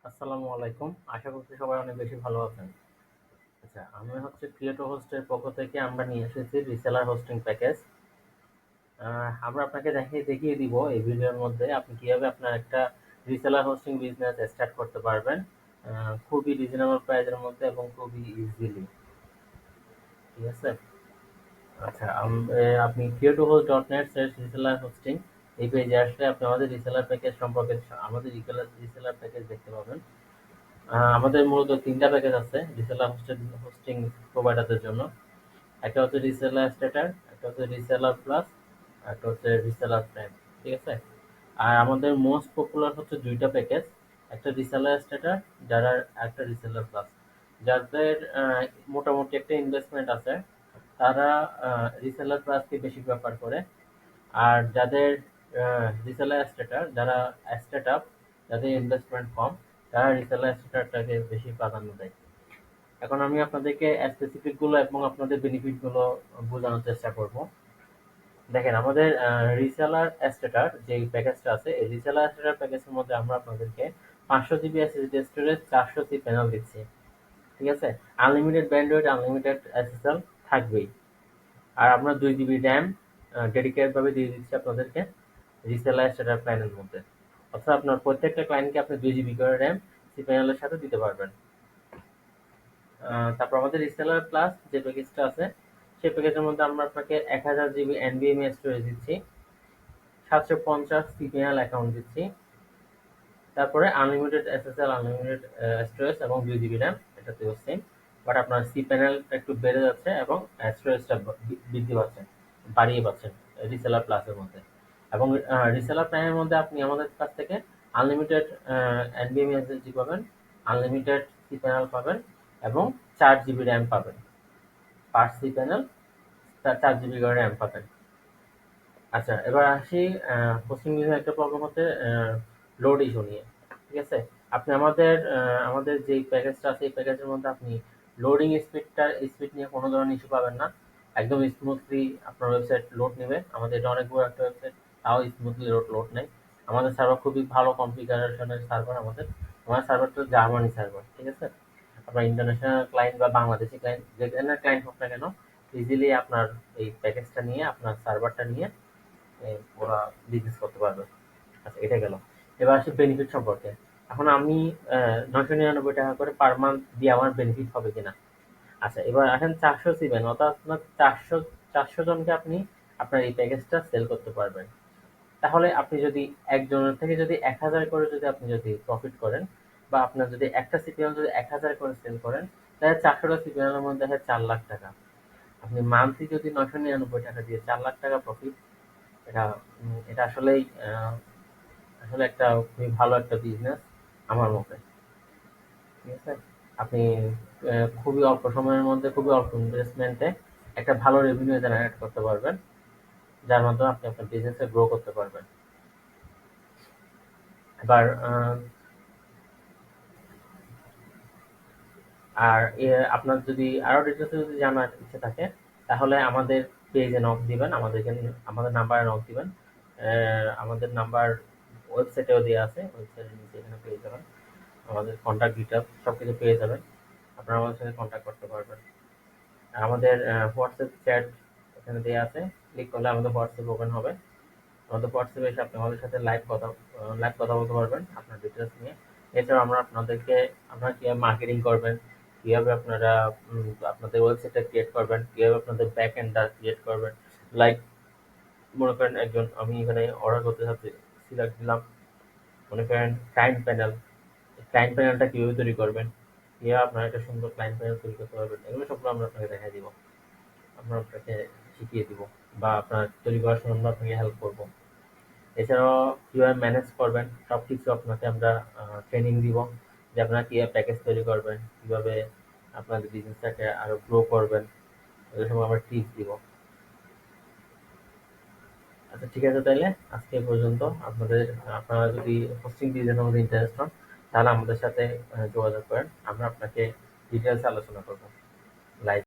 আসসালামু আলাইকুম। আশা করছি সবাই অনেক বেশি ভালো আছেন। আচ্ছা, আমি হচ্ছে ক্রিয়েটো হোস্টের পক্ষ থেকে আমরা নিয়ে এসেছি রিসেলার হোস্টিং প্যাকেজ। আমরা আপনাকে দেখিয়ে দিব এই ভিডিওর মধ্যে আপনি কিভাবে আপনার একটা রিসেলার হোস্টিং বিজনেস স্টার্ট করতে পারবেন খুবই রিজনেবল প্রাইসের মধ্যে এবং খুবই ইজিলি। ঠিক আছে? আচ্ছা, আপনি creatohost.net/reseller hosting এই পেজে আসলে আপনি আমাদের রিসেলার প্যাকেজ সম্পর্কে আমাদের রিসেলার প্যাকেজ দেখতে পাবেন। আমাদের মূলত ৩ টা প্যাকেজ আছে রিসেলার হোস্টিং প্রোভাইডারদের জন্য। একটা হচ্ছে রিসেলার স্ট্যাটার, একটা হচ্ছে রিসেলার প্লাস, একটা হচ্ছে রিসেলার প্রাইম। ঠিক আছে? আর আমাদের মোস্ট পপুলার হচ্ছে ২ টা প্যাকেজ। একটা রিসেলার স্ট্যাটার যারা একটা রিসেলার প্লাস। যাদের মোটামুটি একটা ইনভেস্টমেন্ট আছে তারা রিসেলার প্লাসকে বেশি প্রেফার করে। আর যাদের রিসেলার স্ট্যাটার যারা স্টার্টআপ যাদের ইনভেস্টমেন্ট কম তারা রিসেলার স্ট্যাটারটাকে বেশি প্রাধান্য দেয়। এখন আমি আপনাদেরকে স্পেসিফিক গুলো এবং আপনাদের বেনিফিট গুলো বোঝানোর চেষ্টা করব। দেখেন আমাদের রিসেলার স্ট্যাটার যে প্যাকেজটা আছে এই রিসেলার স্ট্যাটার প্যাকেজের মধ্যে আমরা আপনাদেরকে 500 GB SSD storage 400 C panel দিচ্ছি। ঠিক আছে? আনলিমিটেড ব্যান্ডউইথ আনলিমিটেড এসএসএল থাকবেই। আর আমরা 2 জিবি র্যাম ডেডিকেটেড ভাবে দিয়ে দিচ্ছি আপনাদেরকে রিসেলার স্ট্যাটার প্ল্যানের মধ্যে। অর্থাৎ আপনার প্রত্যেকটা ক্লায়েন্টকে আপনি 2 জিবি করে র্যাম সি প্যানেলের সাথে দিতে পারবেন। তারপর আমাদের রিসেলার প্লাস যে প্যাকেজটা আছে সেই প্যাকেজের মধ্যে আমরা আপনাকে 1000 জিবি এনভিএমই স্টোরেজ দিচ্ছি, 750 সিপিএল অ্যাকাউন্ট দিচ্ছি, তারপরে আনলিমিটেড এসএসএল আনলিমিটেড স্টোরেজ এবং 2 জিবি র্যাম এটাতেও সেম। বাট আপনার সি প্যানেলটা একটু বেড়ে যাচ্ছে এবং স্টোরেজটা বৃদ্ধি পাচ্ছে, বাড়িয়ে পাচ্ছেন রিসেলার প্লাসের মধ্যে। এবং রিসেলার প্ল্যানের মধ্যে আপনি আমাদের কাছ থেকে আনলিমিটেড এনভিএমই এসএসডি পাবেন, আনলিমিটেড সি প্যানেল পাবেন এবং 4 জিবি র্যাম পাবেন। পার সি প্যানেল 4 জিবি করে র্যাম পাবেন। আচ্ছা, এবার আসি হোস্টিং বিজনেস একটা প্রবলেম হচ্ছে লোড ইস্যু নিয়ে। ঠিক আছে? আপনি আমাদের যে প্যাকেজটা আছে এই প্যাকেজের মধ্যে আপনি লোডিং স্পিড নিয়ে কোনো ধরনের ইস্যু পাবেন না। একদম স্মুথলি আপনার ওয়েবসাইট লোড নেবে। আমাদের এটা অনেক বড় একটা ওয়েবসাইট, তাও স্মুথলি লোড নেয়। আমাদের সার্ভার খুবই ভালো কনফিগারেশনের সার্ভার। আমার সার্ভারটা জার্মানি সার্ভার। ঠিক আছে? আপনার ইন্টারন্যাশনাল ক্লায়েন্ট বা বাংলাদেশি ক্লায়েন্ট যেখানে ক্লায়েন্ট হোক না কেন ইজিলি আপনার এই প্যাকেজটা নিয়ে আপনার সার্ভারটা নিয়ে ওরা বিজনেস করতে পারবে। আচ্ছা, এটা গেল। এবার আসি বেনিফিট সম্পর্কে। এখন আমি 999 টাকা করে পার মান্থ দিয়ে আমার বেনিফিট হবে কিনা। আচ্ছা, এবার আসেন 400 সি প্যানেল, অর্থাৎ আপনার 400 জনকে আপনি আপনার এই প্যাকেজটা সেল করতে পারবেন। তাহলে আপনি যদি একজনের থেকে যদি 1000 করে যদি প্রফিট করেন বা আপনার যদি একটা সিপিএল যদি 1000 করে সেল করেন তাহলে 400টা সিপিএলের মধ্যে হয় 4 লাখ টাকা। আপনি মান্থলি যদি 999 টাকা দিয়ে 4 লাখ টাকা প্রফিট, এটা এটা আসলে একটা খুবই ভালো একটা বিজনেস আমার মতে। ঠিক আছে? আপনি খুবই অল্প সময়ের মধ্যে খুবই অল্প ইনভেস্টমেন্টে একটা ভালো রেভিনিউ জেনারেট করতে পারবেন, যার মাধ্যমে আপনি আপনার বিজনেসে গ্রো করতে পারবেন। এবার আর আপনার যদি আরো ডিটেলস যদি জানার ইচ্ছে থাকে তাহলে আমাদের পেজে নক দিবেন, আমাদের নাম্বারে নক দিবেন। আমাদের নাম্বার ওয়েবসাইটেও দেওয়া আছে, ওয়েবসাইটের নিচে এখানে পেয়ে যাবেন। আমাদের কন্ট্যাক্ট ডিটেলস সবকিছু পেয়ে যাবেন। আপনারা আমাদের সাথে কন্ট্যাক্ট করতে পারবেন। আর আমাদের হোয়াটসঅ্যাপ চ্যাট এখানে দেওয়া আছে, ক্লিক করলে আমাদের হোয়াটসঅ্যাপ ওপেন হবে। আমাদের হোয়াটসঅ্যাপে এসে আপনি আমাদের সাথে লাইভ কথা বলতে পারবেন আপনার ডিটেলস নিয়ে। এছাড়াও আমরা আপনারা কিভাবে মার্কেটিং করবেন, কিভাবে আপনারা আপনাদের ওয়েবসাইটটা ক্রিয়েট করবেন, কিভাবে আপনাদের ব্যাক এন্ডটা ক্রিয়েট করবেন। লাইক মনে করেন আমি এখানে অর্ডার করতে চাচ্ছি, সিলেক্ট দিলাম। মনে করেন ক্লায়েন্ট প্যানেলটা কিভাবে তৈরি করবেন, কিভাবে আপনারা একটা সুন্দর ক্লায়েন্ট প্যানেল তৈরি করতে পারবেন, এগুলো সবগুলো আমরা আপনাকে দেখাই দিব। আমরা আপনাকে শিখিয়ে দিব বা আপনার তৈরি করার সময় আমরা আপনাকে হেল্প করবো। এছাড়াও কিভাবে ম্যানেজ করবেন সবকিছু আপনাকে আমরা ট্রেনিং দিব, যে আপনারা কিভাবে প্যাকেজ তৈরি করবেন, কিভাবে আপনাদের বিজনেসটাকে আরো গ্রো করবেন, এগুলো সময় আমরা টিপস দিব। আচ্ছা, ঠিক আছে, তাইলে আজকে এই পর্যন্ত। আপনারা যদি হোস্টিং বিজনেসের মধ্যে ইন্টারেস্ট হন তাহলে আমাদের সাথে যোগাযোগ করেন, আমরা আপনাকে ডিটেলস আলোচনা করবো লাইভ।